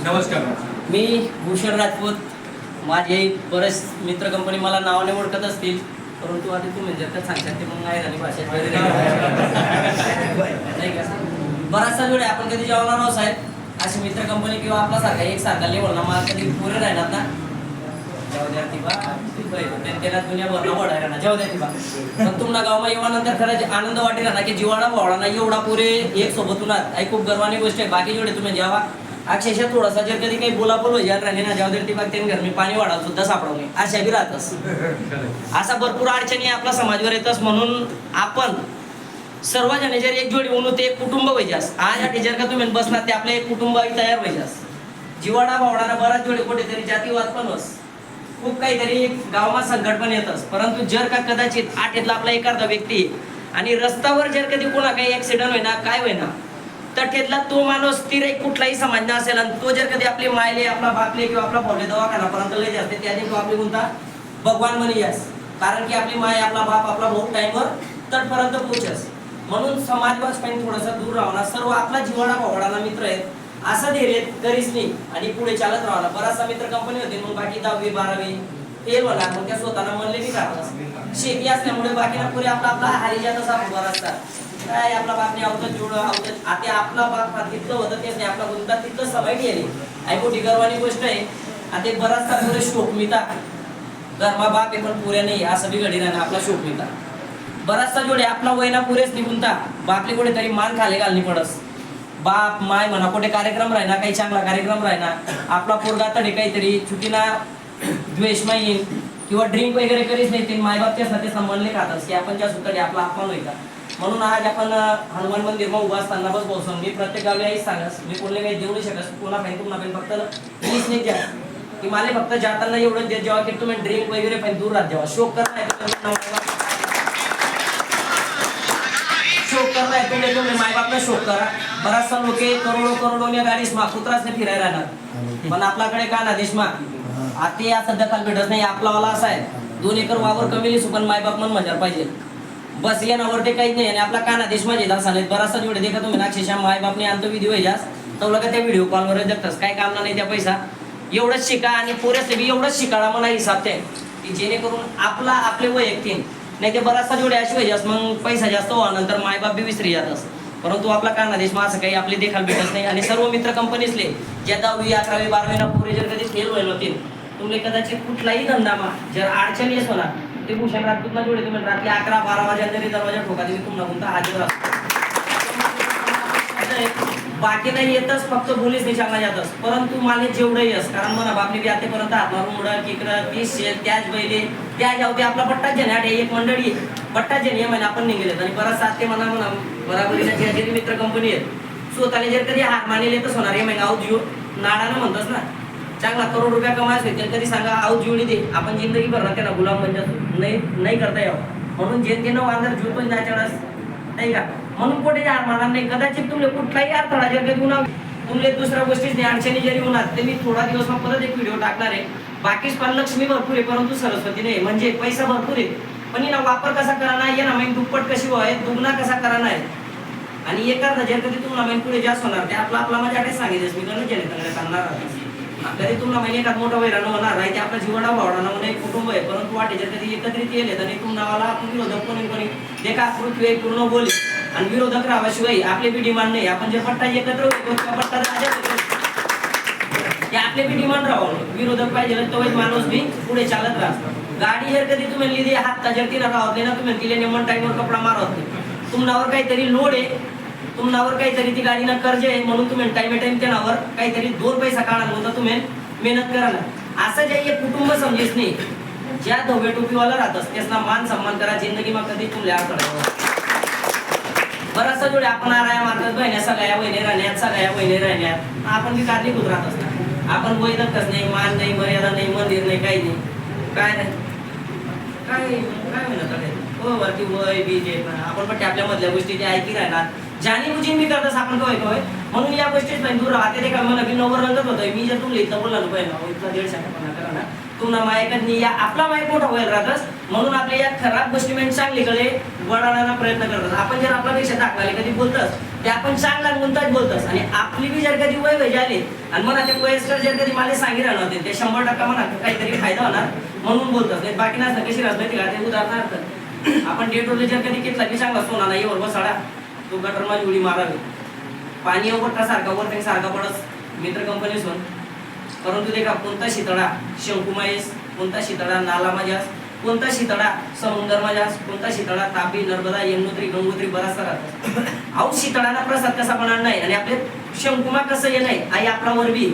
नमस्कार. मी भूषण राजपूत. माझे बरेच मित्र कंपनी मला नावाने ओळखत असतील, परंतु आता तुम्ही जर का सांगतात ते मग नाही झाली भाषेत नाही का. बराचसा वेळ आपण कधी जेवणार आहोत साहेब अशी मित्र कंपनी किंवा आपल्यासारखा एक सारखा लेवल ना मला कधी पुरे राहणार ना. जाऊ द्या ती बा त्याला दुनिया भरला वडायला ना जाऊ द्या ती बा. पण तुम्हाला गावमा येवानंतर खरंच आनंद वाटेल ना की जीवाडा भावडा ना एवढा पुरे एक सोबत उन्हात आई खूप गर्वानी गोष्ट आहे. बाकी जेवढे तुम्ही जेव्हा अक्षरशः थोडासा जर कधी काही बोलाबोल यात राहिले ना जाऊ दे ती बाग त्यांनी घर मी पाणी वाढावं सुद्धा सापडवणे अशा बी राहतच. असा भरपूर अडचणी आपला समाजवर येतच. म्हणून आपण सर्वजण जर एक जोडी होऊन ते एक कुटुंब व्हायच्यास आज या जर का तुम्ही बसणार ते आपले एक कुटुंब तयार व्हायच्यास. जीवाडा भावडाना बराच जोडे कुठेतरी जातीवाद पण वस खूप काहीतरी गावात संकट पण येतच. परंतु जर का कदाचित आठेतला आपला एखादा व्यक्ती आणि रस्त्यावर जर कधी कोणा काही ऍक्सिडेंट होईना काय होईना तर त्यातला तो माणूस स्थिर एक कुठलाही समाज असेल आणि तो जर कधी आपली मायले आपला बापले किंवा आपला भावले दवाखानापर्यंत लय जाते त्याने तो आपली कोणता भगवान म्हणी यास. कारण की आपली माय आपला बाप आपला भाऊ टाइमवर तटपर्यंत पोहोचस. म्हणून समाजवाद थोडासा दूर राहणार. सर्व आपला जीवाडा भावडाना मित्र आहेत असं धैर्य करीच नाही आणि पुढे चालत राहणार. बराचसा मित्र कंपनी होती मग बाकी 10वी 12वी फेल होणार मग त्या स्वतःला म्हणले मी करतात. शेती असल्यामुळे बाकीना पुढे आपला आपला हारीजातच आपण बराचसा काय आपला बापने आवतं जोड आवतं आता आपला बाप तिथलं होतं तेच नाही आपला गुंता तिथलं सवय गेली आई मोठी गर्वानी गोष्ट आहे. आता बराचसा पुढे शोकमिता धर्मा बाप हे पण पुऱ्या नाही असं बी घडी राहणार आपला शोकमिता. बराचसा जोडे आपला वयना पुरेच निघूनता बापले कुठेतरी मान खाले घालणी पडस. बाप माय म्हणा कुठे कार्यक्रम राहिना काही चांगला कार्यक्रम राहिना आपला पोरगा तडे काहीतरी चुकीना द्वेषमा येईल किंवा ड्रिंक वगैरे करीच नाही ते मायबाप त्यासाठी म्हणले खातात की आपण त्या सुतडे आपला अपमान होईल का. म्हणून आज आपण हनुमान मंदिरमा उभा असताना बस बोलतो मी प्रत्येक गावला आई सांगस मी कोणले काही देऊ नाही शकत कोणा काही तुम्हाला फक्त प्लीज नाही द्या की मला फक्त जाताना एवढं देत जेव्हा की तुम्ही ड्रिंक वगैरे पण दूर राहत जेव्हा शोक करणार शोक करणार तुम्ही मायबापला शोक करा. बराचसा लोक करोडो गाडीस मा कुत्रासने फिरायला राहणार पण आपल्याकडे का ना देशमा आता या सध्या काल भेटत नाही. आपला वाला असा आहे 2 एकर वावर कमी पण मायबाप मन मजार पाहिजे बस येण्यावर ते काही नाही. आणि आपला काना देश माझे असा नाही बराचसा जोडे देखा तुम्ही नाक्षेशा मायबापने आणतो विधी व्हायच्यास तर का त्या व्हिडिओ कॉलवर जगतास काय काम नाही त्या पैसा एवढंच शिका आणि पोऱ्याचे बी एवढंच शिकाळा मला हिसाब ते की जेणेकरून आपला आपले वैयक्तिक नाही ते बराचसा जोडे अशी व्हायच्यास मग पैसा जास्त व्हा नंतर मायबाप बी विसरी जातस. परंतु आपला काना देश असं काही आपले देखाल भेटत नाही. आणि सर्व मित्र कंपनीसले ज्या 10वी 11वी 12वी पोरे जर कधी फेल व्हायला होतील तुम्ही कदाचित कुठलाही धंदामा जर अडचणी येस होणार ते भूषण राजपूतना जोडे तुम्ही रात्री 11-12 वाजता जरी दरवाजा ठोका तुम्ही तुम्हाला कोणता हाजीर असतो. बाकी नाही येतच फक्त बोलीच नाही सांगला जातच. परंतु मला जेवढं येस कारण म्हणा बापने बी आतेपर्यंत हातमार मुडं किकडं 30 शेल त्याच बैले त्या जावते आपला पट्टा जन एक मंडळी पट्टा जन हे महिने आपण निघेलेत आणि बराच साथ ते म्हणा बराबरीला ज्या मित्र कंपनी आहेत स्वतःने जर कधी हार मानेल येतच होणार हे महिना आऊ जीव नाडानं म्हणतस ना चांगला करोड रुपया कमायचे तर कधी सांगा आऊ जीवनी दे आपण जिंदगी भरणार त्यांना गुलाम म्हणजे नाही करता यावं म्हणून जनतेनं वांदर जीव पण त्याच्याकडे नाही का. म्हणून कुठे हार मारणार नाही. कदाचित तुमले कुठलाही अडथळा जर कधी होणार तुमले दुसऱ्या गोष्टीच नाही अडचणी जरी होणार ते मी थोडा दिवस मग परत एक व्हिडिओ टाकणार आहे. बाकीच पण लक्ष्मी भरपूर आहे परंतु सरस्वती नाही म्हणजे पैसा भरपूर आहे पण ना वापर कसा कराना आहे ना मग दुप्पट कशी आहे दुगना कसा कराना आहे. आणि एखादा जर कधी तुम्हाला मग पुढे जास्त होणार ते आपला माझ्या काही सांगितलं मी करणं केले करणार कधी तुम्हाला महिने एखाद मोठा वैरानं होणार आहे ते आपला जीवना भावडाना म्हणून एक कुटुंब आहे. परंतु वाटे जर कधी एकत्रित येले तर नावाला आपण विरोधक कोणी देखा पृथ्वी पूर्ण बोले आणि विरोधक राहाशिवाय आपले बी डिमांड नाही. आपण जर पट्टा एकत्र पट्टा आपले बी डिमांड राहावं विरोधक पाहिजे तो माणूस बी पुढे चालत राहतो. गाडी जर कधी तुम्ही लिहिली हात जर तिला राहत नाही ना तुम्ही तिला नेमन टाईमवर कपडा मारत नाही तुम्हावर काहीतरी लोड आहे तुम्हावर काहीतरी ती गाडीनं कर्ज आहे म्हणून तुम्ही टाइम त्यानावर काहीतरी 2 पैसा काढा होता तुम्ही मेहनत करा ना. असं जे एक कुटुंब समजेस नाही ज्या धोबे टोपीवाला राहतस त्यासना मान सन्मान करा जिंदगी मग कधी तुमल्या बराचसा जोडे आपण आराया मारतात बहिण्या सगळ्या वहिने राहण्यात सगळ्या वहिने राहण्यात आपण बी कारणीभूत राहत असतात. आपण वैदकच नाही मान नाही मर्यादा नाही मंदिर नाही काही नाही काय नाही काय म्हणत हो वरती वय बी जे आपण पण आपल्या मधल्या गोष्टी जे ऐकी राहणार जाणीवून मी करतस आपण काय म्हणून या गोष्टीच नाही दूर राहते ते का मला नवीन नवर रंगत होतोय मी जर तुमला इथं बोलला पाहिजे इथला 150 करा ना तुम्हाला मायकांनी या आपला मायक मोठा व्हायला राहतस. म्हणून आपल्या या खराब गोष्टी चांगली कडे वळवण्याचा प्रयत्न करतात. आपण जर आपल्यापेक्षा दाखवाले कधी बोलतस ते आपण चांगला गुंताच बोलतस आणि आपली बी जर कधी वय झाली आणि मला ते वयस्कर जर कधी मला सांगी राहणार होते ते 100% म्हणा काहीतरी फायदा होणार म्हणून बोलतस. नाही बाकी नसतं कशी राहत माहिती का? ते उदाहरणार्थ आपण डेटोरले जर कधी घेतला की चांगला सोना नाही वर बसाडा तो गटर माझी उडी मारावी पाणी ओपटा सारखा वर सारखा पडस मित्र कंपनीसून. परंतु ते का कोणता शितळा शंकुमायस, कोणता शितळा नाला माझ्यास, कोणता शितळा समुद्र माझ्यास, कोणता शितळा तापी नर्मदा यमुनोत्री गंगोत्री बराचसा राहतात. अहो शितळाला प्रसाद कसा बनणार नाही आणि आपले शंकुमा कसं ये नाही आई आपला वरबी.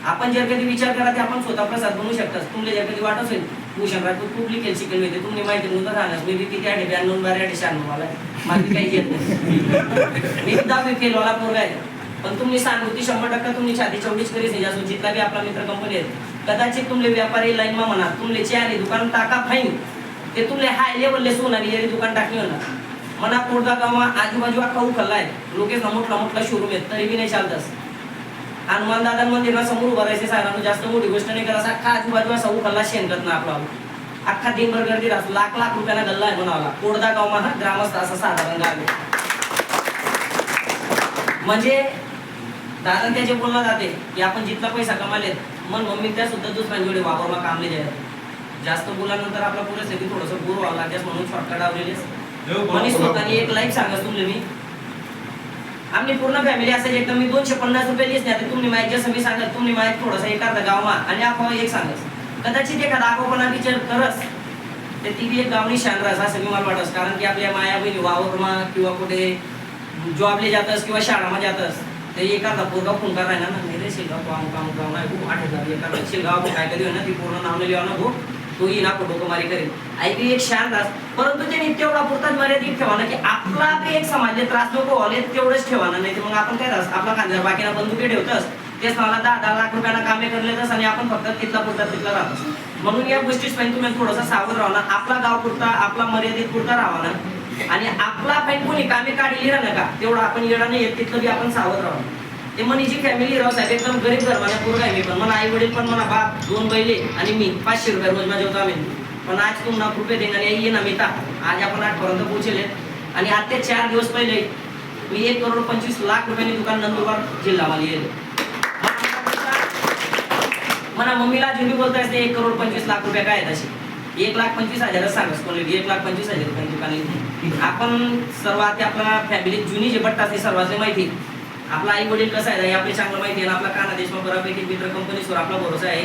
आपण जर कधी विचार करा ते आपण स्वतः प्रसाद बनवू शकतात. तुमले जर कधी वाटत असेल भूषण राज तू खूप लिखेल शिकेल मिळते तुम्ही माहिती नव्हतं राहणार मी किती आठे 92 12 96 मला माहिती काही येत नाही. मी 10वी फेल वाला पोरगा आहे पण तुम्ही सांगूती 100% तुम्ही छाती चौडीच करीस नाही जासून जितला बी आपला मित्र कंपनी आहे कदाचित तुमले व्यापारी लाईन मा म्हणा तुमले चेहरे दुकान टाका फाईन ते तुमले हाय लेवलले सोनारी येरी दुकान टाकली होणार मना कोडदा गावा आजूबाजू अख्खा उखल्ला आहे लोकेस मोठला शोरूम आहे तरी बी नाही चालतस. हनुमान दादा मंदिरला समोर उभा राहायचे साहेबांना जास्त मोठी गोष्ट नाही करा अख्खा आजूबाजू असा उखल्ला शेणकत ना आपला अख्खा दिनभर गर्दी राहतो लाख रुपयाला गल्ला आहे म्हणाला कोडदा गाव हा ग्रामस्थ असा साधारण गाव आहे. म्हणजे दादा त्याचे बोलला जाते की आपण जितला पैसा कमाले मन मम्मी त्या सुद्धा दुसऱ्यांकडे वापरमा कामले जाय जास्त बोलानंतर आपला पुरेसे की थोडंसं बोर व्हावं लागेल म्हणून शॉर्टकट आवलेले आणि स्वतःनी एक लाईफ सांगा तुम्ही मी आम्ही पूर्ण फॅमिली असायची एकदम मी 250 रुपये लिहिस नाही तुम्ही माहिती जसं मी सांगत तुम्ही माहिती थोडासा एखादा गावमा आणि आपण एक सांगत कदाचित एखादा आगोपणा विचार करस ते ती बी एक गावनी शान राहस असं मी मला वाटस. कारण की आपल्या माया बहिणी वावरमा किंवा कुठे जॉबले जातस किंवा शाळामध्ये जातस ते एखादा पोरगा फोन करा ना नाही रे शिलगाव काम नाही खूप 8000 एखादा शिलगाव काय कधी ना ती पूर्ण नाव लिहा ना भाऊ तो ही ना फोटोकुमारी करेल ऐकली एक शान रास. परंतु त्यांनी तेवढा पुरताच मर्यादित ठेवा की आपला बी एक समाज त्रास नको व्हाले तेवढंच ठेवा नाही तर मग आपण काय रास आपला खांद्यावर बाकीना बंदुके ठेवतस तेच मला 10 लाख रुपयाला कामे करलेतस आणि आपण फक्त तिथला राहतोस. म्हणून या गोष्टीच पण तुम्ही थोडासा सावध राहा ना आपला गाव पुरता आपला मर्यादित पुरता राहा ना आणि आपला पण कोणी कामे काढली राहा नका तेवढं आपण येणार नाही तिथलं बी आपण सावध राहा. ते मनीची फॅमिली राव साहेब एकदम गरीब घर माझ्या पोरगा आहे मी पण मला आई वडील पण मला बाप 2 बैले आणि मी 500 रुपये रोज माझ्या होता आम्ही पण आज तुम्हाला रुपये देणार ये ना मी आज आपण 8 पर्यंत पोहोचले आणि आता 4 दिवस पहिले मी 1,25,00,000 रुपयांनी दुकान नंदुरबार जिल्हा मला येईल. मला मम्मीला अजून बी बोलता येते 1,25,00,000 रुपये काय आहेत असे 1,25,000 सांगस कोणी 1,25,000 रुपये दुकान आपण सर्वात आपला फॅमिली जुनी जे बट्टा असते सर्वांना माहिती आपला आई वडील कसं आहे आपले चांगलं माहिती आहे आपला काना देशमा बऱ्यापैकी मित्र कंपनीवर आपला भरोसा आहे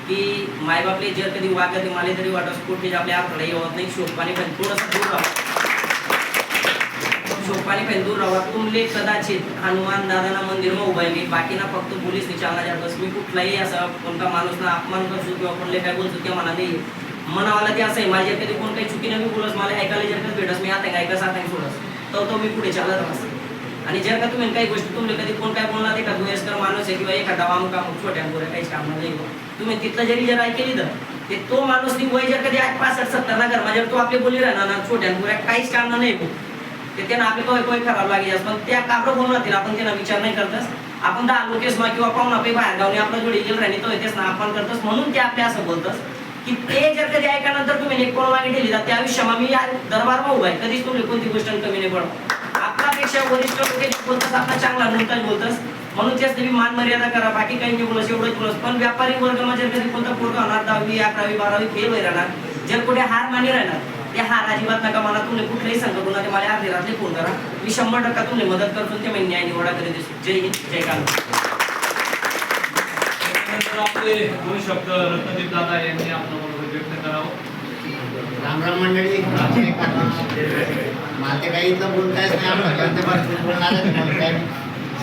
की मायबापले जर कधी वागत मला तरी वाटत कुठे आपल्या आकडे येत नाही शोकपाणी पण थोडंसं दूर राहा शोकपाणी पण दूर राहा. तुमले कदाचित हनुमान दादाना मंदिरमा उभा आहे मी बाकीना फक्त पोलीस चालना जातस मी कुठलाही असा कोणता माणूसना अपमान करतो किंवा कोणले काय बोलतो किंवा मला नाही मनावाला ते असं आहे माझ्या कधी कोण काही चुकीनं मी बोलस मला ऐकायला जर कधी भेटस मी आता ऐकस आता सोडस तो मी पुढे चालत राहतो. आणि जर का तुम्ही काही गोष्टी तुमले कधी कोण काय बोलणार का वयस्कर माणूस आहे किंवा एखादा अमुक छोट्या पोऱ्या काहीच काम नाही तुम्ही तिथलं जरी ऐकली तर ते तो माणूस वय जर कधी 65-70 ना घर जर तो आपले बोली राहणार ना छोट्या पोऱ्या काहीच काम नाही ते त्यांना आपले कोय खराब लागेल पण त्या काबरं बोलून राहतील आपण त्यांना विचार नाही करतस आपण 10 लोकेस किंवा पाहून आपले बाहेर गावने आपला जोडी गेल राहिली तो येतेच ना आपण करतस म्हणून ते आपले असं बोलतस की ते जर कधी ऐकानंतर तुम्ही एक कोण मागे ठेवली त्या आयुष्यामा मी दरबारमा उभा आहे कधीच तुम्ही कोणती गोष्ट कमी नाही पडत आपल्यापेक्षा वरिष्ठ लोक बोलतस आपला चांगला नृत्य बोलतस म्हणून त्याच तुम्ही मान मर्यादा करा बाकी काही नाही बोलस एवढंच बोलस. पण व्यापारी वर्गामध्ये जर कधी कोणता पोरगा होणार 10वी 11वी 12वी फेल होई राहणार जर कुठे हार मानी राहणार ते हार अजिबात नका मला तुम्ही कुठलेही संकट होणार मला अर्धे रात्री फोन करा मी 100% तुम्ही मदत करतो ते मी न्याय निवडा करीत दिसतो. जय हिंद जय कांग्रेस. आपले 2 शब्द रत्नदीप दादा यांनी आपलं मनोगत व्यक्त करावं. रामराम मंडळी मला काही इथं बोलतायच नाही आम्हाला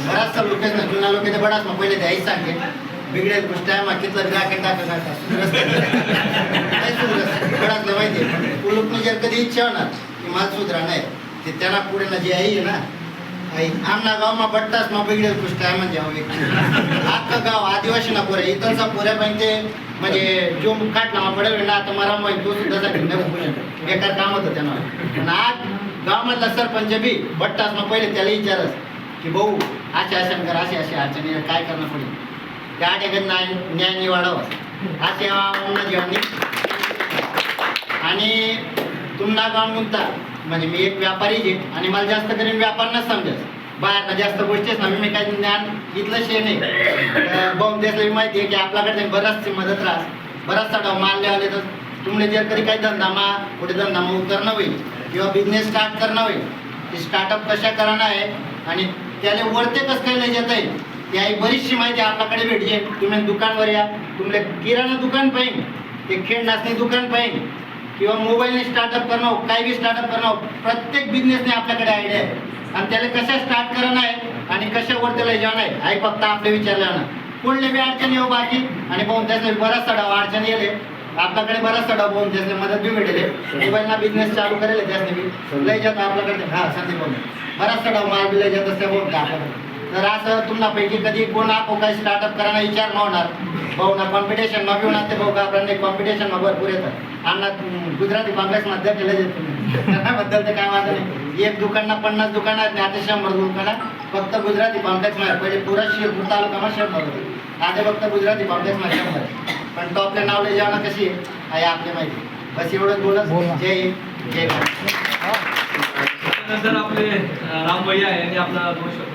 बराचसा लोकेश ना जुना लोक बराच मग पहिले द्यायच सांगे बिघडेल गोष्ट आहे मग तिथलं जाकेट टाका बराच माहिती आहे लोकनी जर कधी इच्छा होणार की मला सुधरा नाही ते त्यांना पुढे ना जे आहे ना आमना गावमा बट्टाच मग बिघडेल गोष्ट आहे म्हणजे अख्खं गाव आदिवासी ना पोऱ्या इतरचा पोऱ्या म्हणजे जो काटला पडेल ना आता मला माहिती तो सुद्धा बेकार काम होतं त्यांना पण आज गावामधला सरपंच बी बट्टाच मग पहिले त्याला विचारच की भाऊ असे शंकर असे अडचणी काय करणं पडेल त्या ठिकाणी न्याय निवाडावा असे जेवणी आणि तुम्हाला गाव म्हणता म्हणजे मी एक व्यापारी आहे आणि मला जास्त करून व्यापार न समजत बाहेर जास्त गोष्टीच ना मी काही ज्ञान इथलं शे नाही बॉम्ब देसला माहिती आहे की आपल्याकडे बराचशी मदत राहस बराचसा डाव मारले आले तर तुम्हाला जर कधी काही धंदामा कुठे धंदामा करणं होईल किंवा बिझनेस स्टार्ट करणं होईल ते स्टार्टअप कशा करणं आहे आणि त्याला वरते कसं काय लय जाता येईल त्याही बरीचशी माहिती आपल्याकडे भेटते तुम्ही दुकानवर या तुम्हाला किराणा दुकान पाहिजे ते खेळ नाचणी दुकान पाहिजे किंवा मोबाईलने स्टार्टअप करणं काही बी स्टार्टअप करणं प्रत्येक बिझनेसने आपल्याकडे आयडिया आहे आणि त्याला कशा स्टार्ट करणं आहे आणि कशावर त्याला जाणं आहे आई फक्त आपले विचारलं ना कोणले बी अडचणी येऊ बाकी आणि पाहून त्याचे बराचसा डाव अडचणी येले आपल्याकडे बराचसा डाव पाहून त्याचे मदत बी भेटेल मोबाईलना बिझनेस चालू करेल त्यासने बी लय जातं आपल्याकडे हा संदीप बोल बराचसा डाव माल बी लय जात असते बोलतो आपल्याकडे तर असं तुम्हाला कधी कोण आपण काही स्टार्टअप करायला विचार न होणार भाऊ ना कॉम्पिटिशन मा घेऊन ते भाऊ आपल्याला कॉम्पिटिशन मा भरपूर येतं अण्णा गुजराती काँग्रेसमध्ये केलं त्याबद्दल ते काय वाटत नाही एक दुकानना 50 दुकान आहेत आणि आता 100 दुकानं फक्त गुजराती कॉम्प्लेक्समध्ये पहिले पुरा शिरपूर तालुकामा 100 होते आता फक्त गुजराती कॉम्प्लेक्समध्ये 100 पण टॉपले नावले जेवणं कशी आहे आपली माहिती बस एवढंच बोलत जय हिंद जय भारत नंतर आपले राम भैया यांनी आपला दोन शब्द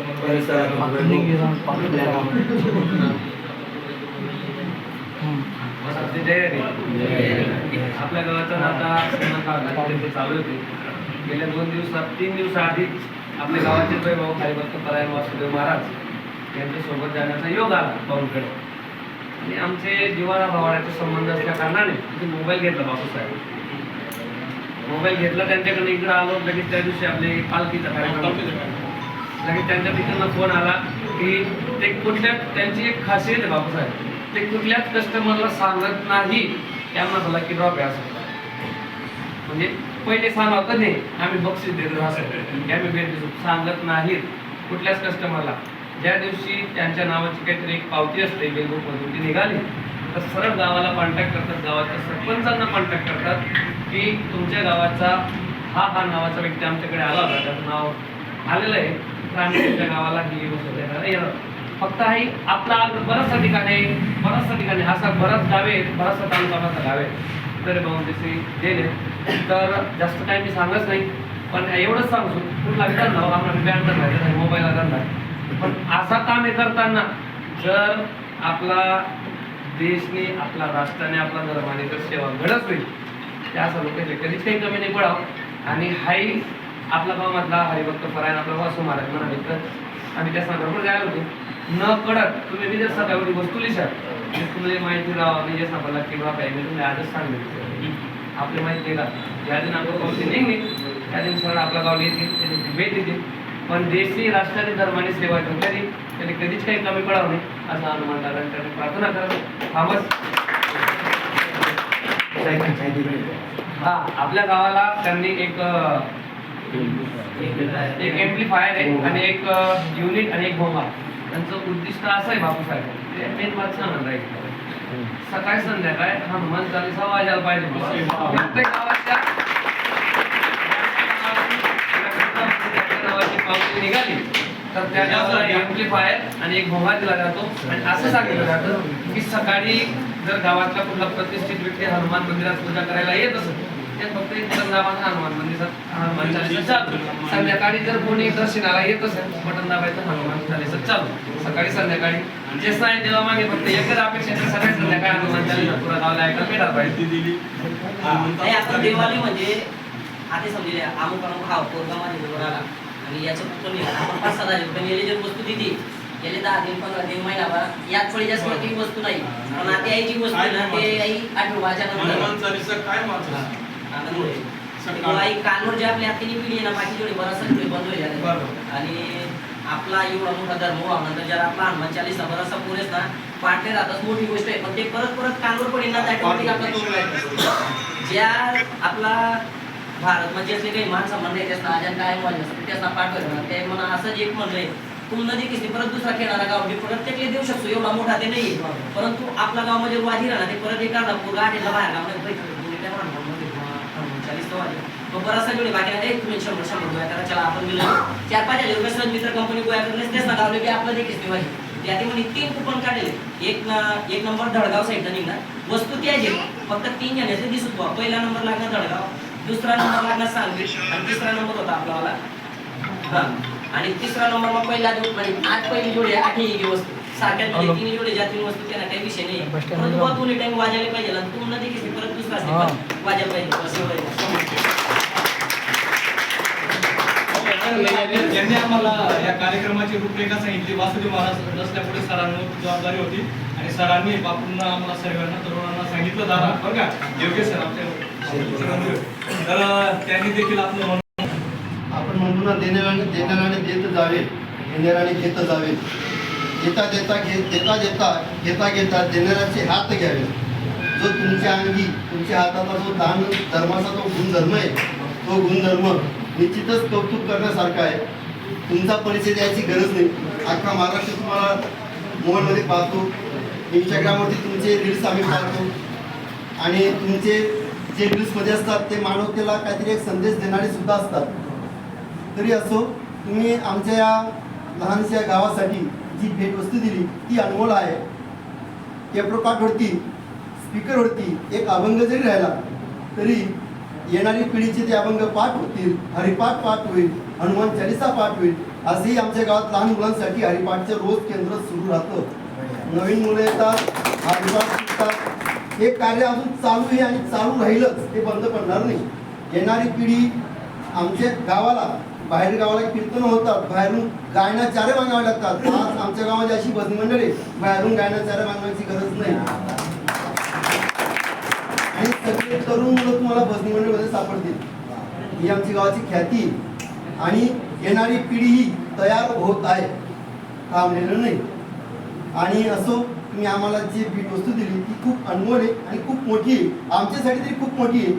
आपल्या गावाचा आता चालू होते गेल्या 3 दिवसाआधी आपल्या गावाचे वैभव हरिभक्त परायण वासुदेव महाराज यांच्यासोबत जाण्याचा योग आला भाऊंकडे आणि आमचे जिव्हाळा भावाचे संबंध असल्या कारणाने तिथे मोबाईल घेतला बापूसाहेब मोबाईल घेतला त्यांच्याकडे इकडे आलो लगेच त्या दिवशी आपले पालखीचा कार्यक्रम लगेच त्यांच्या तिकडनं फोन आला की ते कुठल्या त्यांची एक खासियत आहे बापूसाहेब ते कुठल्याच कस्टमरला सांगत नाही त्यांना मला की ड्रॉप आहे असं म्हणजे पहिले सांगावं का नाही आम्ही बक्षीस देतो असं आम्ही भेट देतो सांगत नाहीत कुठल्याच कस्टमरला ज्या दिवशी त्यांच्या नावाची काहीतरी एक पावती असते बेलबुकमधून ती निघाली तर सरळ गावाला कॉन्टॅक्ट करतात गावाच्या सरपंचांना कॉन्टॅक्ट करतात की तुमच्या गावाचा हा नावाचा व्यक्ती आमच्याकडे आला होता त्याचं नाव आलेलं आहे तर आम्ही तुमच्या गावाला ही येणार फक्त आहे आपला बऱ्याचशा ठिकाणी असा बराच गावे बराचसा तालुका असा गावे तर भाऊ तसे गेले तर जास्त काही मी सांगत नाही पण एवढंच सांगतो कुठला धंदा आम्हाला बँक धंदा मोबाईलला धंदा पण असा काम हे करताना जर आपला देशने आपला राष्ट्राने आपला धर्माने जर सेवा घडत होईल त्या सर्व कधीच काही कमी नाही पडावं आणि हाही आपला गावामधला हरिभक्त परायण आपला वासू महाराज म्हणाले तर आम्ही त्या संदर्भात जायला होतो न कळत तुम्ही मी जर सकाळी वस्तू लिहिशाल तुम्हाला माहिती राहा मी जे सांगायला किंवा काही मी तुम्ही आजच सांगितलं आपली माहिती का ज्या दिन आपलं गावची निघणे त्या दिन सरळ आपला गाव येते त्याची भेट देते पण देशी राष्ट्राने धर्माने सेवा करी त्यांनी कधीच काही कमी पडावं नाही असं हनुमान दादांकडे प्रार्थना करत थांबत हा आपल्या गावाला त्यांनी एक एम्प्लिफायर आहे आणि एक युनिट आणि एक भोंगा त्यांचं उद्दिष्ट असं आहे बापूसाहेब ते मेन बात सांगणार आहे सकाळी संध्याकाळी हनुमान चालीसा वाजायला पाहिजे प्रत्येक गावाच्या नावाची पावती निघाली तर त्या गावाला एम्प्लिफायर आणि एक भोंगा दिला जातो आणि असं सांगितलं जातं की सकाळी जर गावातला कुठला प्रतिष्ठित व्यक्ती हनुमान मंदिरात पूजा करायला येत असत ते फक्त एक बटन हनुमान चालीसा चालू संध्याकाळी जर कोणी दर्शनाला येत असेल बटन दाबायचं हनुमान चालीसा चालू सकाळी संध्याकाळी जे साय देवा मागे फक्त एकच अपेक्षा सकाळी संध्याकाळी हनुमान चालीसा पुरा गावाला ऐकायला भेटायला पाहिजे आपण देवाली म्हणजे आधी समजले अमुक हा पोरगा माझ्या जवळ आला आणि याचं पण आपण 5-6 रुपये गेले जर वस्तू दिली गेले 10 दिन 15 दिन महिनाभर याच थोडी जास्त काही वस्तू नाही पण आता याची वस्तू ना ते आई 8 रुपयाच्या नंतर आई कानवर जे आपल्या हातीने पिढी ना बाकी जोडी बराचसा बंद होईल आणि आपला एवढा मोठा धर्म नंतर जर आपला हनुमान चालीसा बराचसा पुरेच ना पाठले राहतात मोठी गोष्ट आहे पण ते परत कानवर पडेल ना त्याच्यावरती आपला तोड ज्या आपला भारत म्हणजे असले काही मान संबंध आहे त्याचा अजून काय म्हणलं त्याचा पाठवायचं ते म्हणा असं एक म्हणलंय तुम नदी किसली परत दुसरा खेळणारा गाव प्रत्येकले देऊ शकतो एवढा मोठा ते नाही परंतु आपला गाव म्हणजे वाजी राहणार ते परत एक पूर आठला बाहेर गाव बराचसा जोडी बाकी आहे तुम्ही 100 गोया करा चला आपण गेलो 4-5 हजार रुपये मित्र कंपनी गोया करले तेच ना गावले की आपलं देखील वाजी त्यात म्हणे 3 कुपन काढले एक नंबर धडगाव साईडला निघणार वस्तू ती आहे फक्त 3 जणांचे दिसत पहिला नंबर लागणार धडगाव दुसरा नंबर लागला सांगली आणि तिसरा नंबर होता आपला हा आणि तिसरा नंबर मग पहिला आज पहिली जोडी आहे 8 ही वस्तू सारख्या तीन जोडी ज्या तीन वस्तू त्यांना काही विषय नाही परंतु बहुत दोन्ही टाइम वाजायला पाहिजे आणि तुम्हाला देखील परत दुसरा असते वाजायला पाहिजे बस एवढं यांनी आम्हाला या कार्यक्रमाची रूपरेखा सांगितली. वासुदेव महाराज नसल्यामुळे सरांवर जबाबदारी होती आणि सरांनी बापूंना आम्हाला सर्वांना तरुणांना सांगितलं दादा बरं का योग्य सर आपल्या तर त्यांनी देखील आपलं आपण म्हणतो ना देणाऱ्याने देत जावे, घेणाऱ्याने घेत जावे. देता घेता देणाऱ्याचे हात घ्यावे. जो तुमच्या अंगी तुमच्या हाताचा जो दान धर्माचा जो गुणधर्म आहे तो गुणधर्म निश्चितच कौतुक करण्यासारखा आहे. तुमचा परिचय द्यायची गरज नाही. अख्खा महाराष्ट्र तुम्हाला मोबाईलमध्ये पाहतो, इंस्टाग्रामवरती तुमचे रील्स आम्ही पाहतो आणि तुमचे जे रील्समध्ये असतात ते मानवतेला काहीतरी एक संदेश देणारे सुद्धा असतात. तरी असो तुम्ही आमच्या या लहानशा गावासाठी जी भेटवस्तू दिली ती अनमोल आहे. टेपरोकाटवरती स्पीकरवरती एक अभंग जरी राहिला तरी येणारी पिढीचे ते अभंग पाठ होतील, हरिपाठ पाठ होईल, हनुमान चालीसा पाठ होईल. असंही आमच्या गावात लहान मुलांसाठी हरिपाठचं रोज केंद्र सुरू राहतं. नवीन मुलं येतात, हरिपाठ शिकतात. हे कार्य अजून चालू आहे आणि चालू राहीलच, ते बंद पडणार नाही. येणारी पिढी आमच्या गावाला बाहेर गावाला कीर्तन होतात, बाहेरून गायनाचार्य मागावे लागतात. आज आमच्या गावाची अशी भजनी मंडळी बाहेरून गायनाचार्य मागण्याची गरज नाही आणि सगळे तरुण मुलं तुम्हाला भजनी मंडळीमध्ये सापडतील. ही आमची गावाची ख्याती आणि येणारी पिढीही तयार होत आहे, थांबलेलं नाही. आणि असो तुम्ही आम्हाला जी भेटवस्तू दिली ती खूप अनमोल आहे आणि खूप मोठी आहे. आमच्यासाठी तरी खूप मोठी आहे.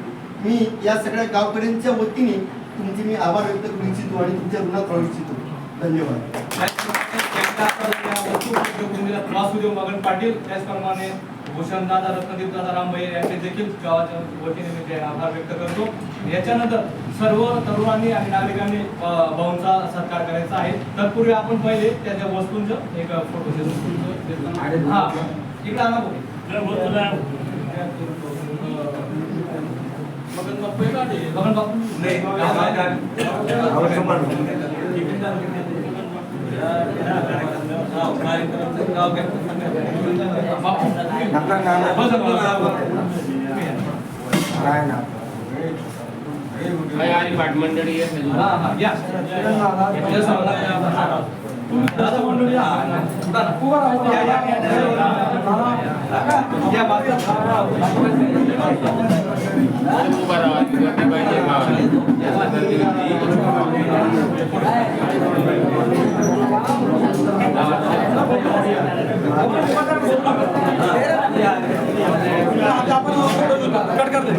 मी या सगळ्या गावकऱ्यांच्या वतीने तुमचे मी आभार व्यक्त करू इच्छितो आणि तुमच्या ऋणात राहू इच्छितो. धन्यवाद. वासुदेव मगन पाटील त्याचप्रमाणे भूषण दादा रत्नदीप दादा रामभैया यांचे देखील गावाच्या वतीने मी ते आभार व्यक्त करतो. याच्यानंतर सर्व तरुणांनी आणि नागरिकांनी भाऊंचा सत्कार करायचा आहे. तत्पूर्वी आपण पहिले त्याच्या वस्तूंचं एक फोटो देतो. हा इकडे आणा मगन बापू आहे का ते मगन बापू नाही पाठ मंडळी कट कर दे.